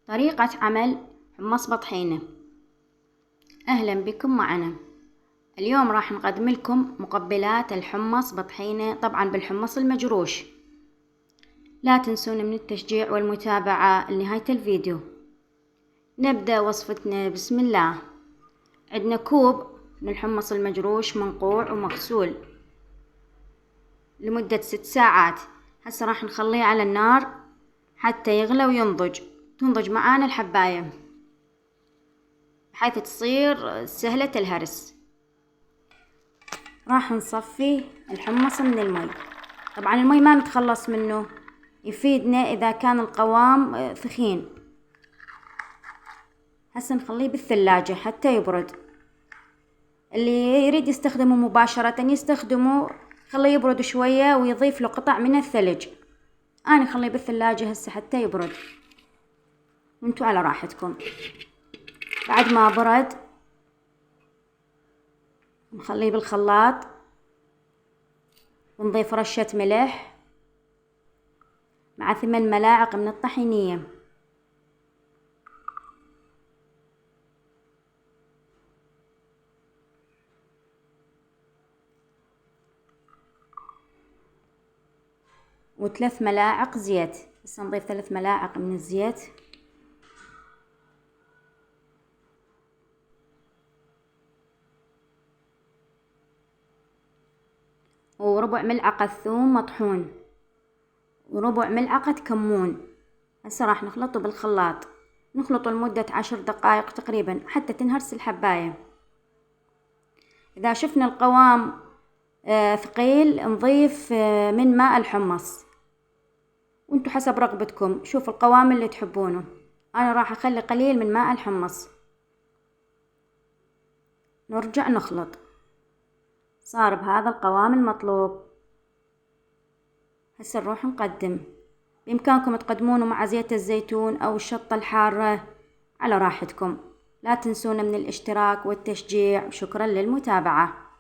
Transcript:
طريقة عمل حمص بطحينة. أهلا بكم معنا. اليوم راح نقدم لكم مقبلات الحمص بطحينة، طبعا بالحمص المجروش. لا تنسون من التشجيع والمتابعة لنهاية الفيديو. نبدأ وصفتنا بسم الله. عندنا كوب من الحمص المجروش منقوع ومغسول لمدة 6 ساعات. هسه راح نخليه على النار حتى يغلى وينضج. تنضج معانا الحباية بحيث تصير سهلة الهرس. راح نصفي الحمص من المي. طبعا المي ما نتخلص منه، يفيدنا إذا كان القوام ثخين. هسه نخليه بالثلاجة حتى يبرد. اللي يريد يستخدمه مباشرة يستخدمه، خليه يبرد شوية ويضيف له قطع من الثلج. أنا خليه بالثلاجة هسه حتى يبرد، وانتو على راحتكم. بعد ما برد نخليه بالخلاط ونضيف رشة ملح مع 8 ملاعق من الطحينية. و3 ملاعق زيت. هسه نضيف 3 ملاعق من الزيت. وربع ملعقة ثوم مطحون، وربع ملعقة كمون. هسه راح نخلطه بالخلاط، نخلطه لمدة 10 دقائق تقريبا حتى تنهرس الحباية. إذا شفنا القوام ثقيل نضيف من ماء الحمص، وانتو حسب رغبتكم. شوف القوام اللي تحبونه. أنا راح أخلي قليل من ماء الحمص. نرجع نخلط. صار بهذا القوام المطلوب. هسه نروح نقدم. بإمكانكم تقدمونه مع زيت الزيتون أو الشطة الحارة، على راحتكم. لا تنسونا من الاشتراك والتشجيع. شكرا للمتابعة.